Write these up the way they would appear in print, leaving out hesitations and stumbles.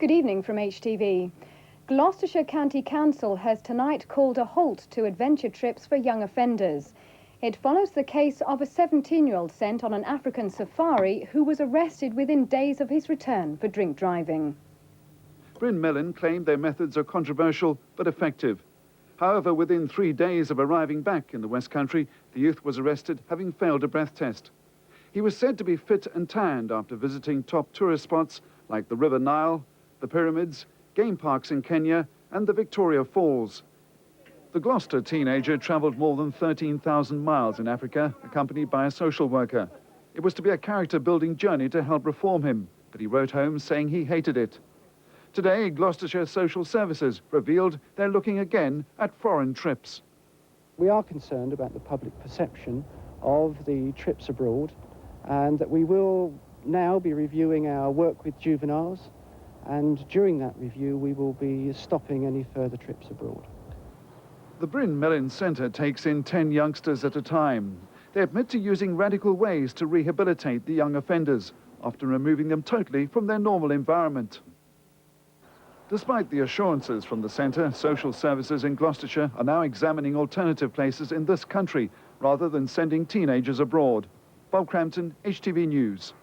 Good evening from HTV. Gloucestershire County Council has tonight called a halt to adventure trips for young offenders. It follows the case of a 17-year-old sent on an African safari who was arrested within days of his return for drink driving. Bryn Melyn claimed their methods are controversial but effective. However, within 3 days of arriving back in the West Country, the youth was arrested having failed a breath test. He was said to be fit and tanned after visiting top tourist spots like the River Nile, the pyramids, game parks in Kenya and the Victoria Falls. The Gloucester teenager travelled more than 13,000 miles in Africa, accompanied by a social worker. It was to be a character-building journey to help reform him, but he wrote home saying he hated it. Today, Gloucestershire Social Services revealed they're looking again at foreign trips. We are concerned about the public perception of the trips abroad, and that we will now be reviewing our work with juveniles, and during that review we will be stopping any further trips abroad. The Bryn Melyn Centre takes in 10 youngsters at a time. They admit to using radical ways to rehabilitate the young offenders, often removing them totally from their normal environment. Despite the assurances from the centre, social services in Gloucestershire are now examining alternative places in this country rather than sending teenagers abroad. Bob Crampton, HTV News.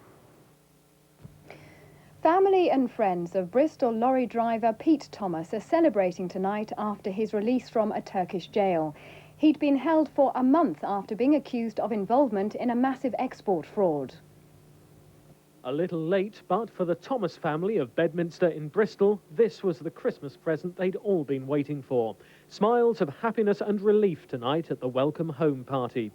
Family and friends of Bristol lorry driver Pete Thomas are celebrating tonight after his release from a Turkish jail. He'd been held for a month after being accused of involvement in a massive export fraud. A little late, but for the Thomas family of Bedminster in Bristol, this was the Christmas present they'd all been waiting for. Smiles of happiness and relief tonight at the welcome home party.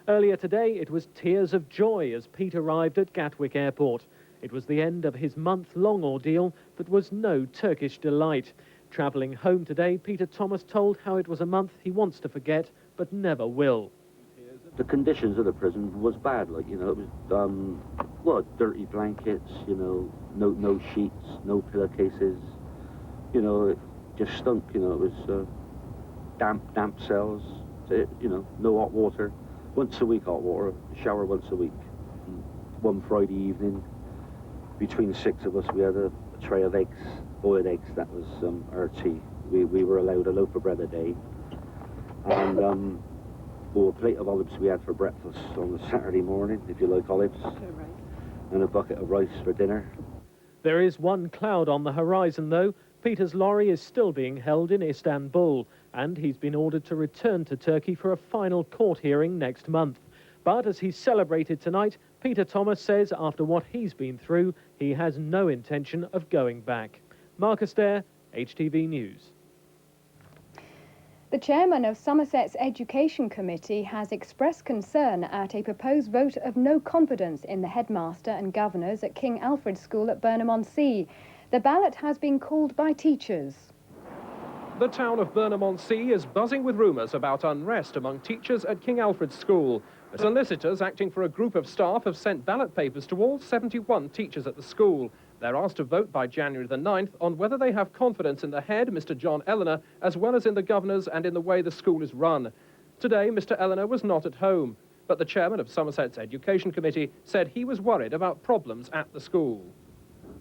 Earlier today, it was tears of joy as Pete arrived at Gatwick Airport. It was the end of his month-long ordeal that was no Turkish delight. Travelling home today, Peter Thomas told how it was a month he wants to forget, but never will. The conditions of the prison was bad, like, you know, it was, dirty blankets, you know, no sheets, no pillowcases, you know, it just stunk, you know, it was damp cells, you know, no hot water, once a week hot water, shower once a week. One Friday evening, between 6 of us, we had a tray of eggs, boiled eggs, that was our tea. We were allowed a loaf of bread a day, and a plate of olives we had for breakfast on a Saturday morning, if you like olives, and a bucket of rice for dinner. There is one cloud on the horizon, though. Peter's lorry is still being held in Istanbul, and he's been ordered to return to Turkey for a final court hearing next month. But as he's celebrated tonight, Peter Thomas says after what he's been through, he has no intention of going back. Marcus Dare, HTV News. The chairman of Somerset's Education Committee has expressed concern at a proposed vote of no confidence in the headmaster and governors at King Alfred School at Burnham-on-Sea. The ballot has been called by teachers. The town of Burnham-on-Sea is buzzing with rumours about unrest among teachers at King Alfred School. Solicitors acting for a group of staff have sent ballot papers to all 71 teachers at the school. They're asked to vote by January the 9th on whether they have confidence in the head, Mr. John Eleanor, as well as in the governors and in the way the school is run. Today, Mr. Eleanor was not at home, but the chairman of Somerset's Education Committee said he was worried about problems at the school.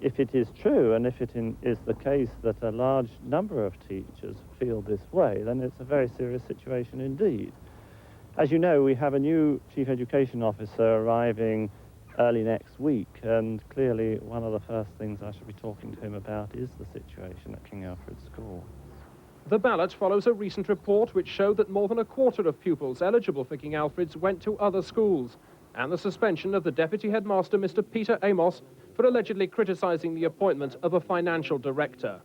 If it is true, and if it is the case that a large number of teachers feel this way, then it's a very serious situation indeed. As you know, we have a new Chief Education Officer arriving early next week, and clearly one of the first things I should be talking to him about is the situation at King Alfred School. The ballot follows a recent report which showed that more than a quarter of pupils eligible for King Alfred's went to other schools, and the suspension of the Deputy Headmaster, Mr. Peter Amos, for allegedly criticising the appointment of a financial director.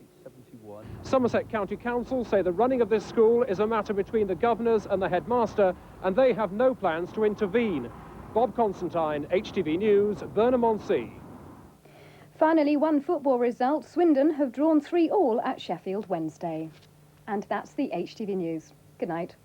Somerset County Council say the running of this school is a matter between the governors and the headmaster, and they have no plans to intervene. Bob Constantine, HTV News, Burnham-on-Sea. Finally, one football result. Swindon have drawn 3-3 at Sheffield Wednesday. And that's the HTV News. Good night.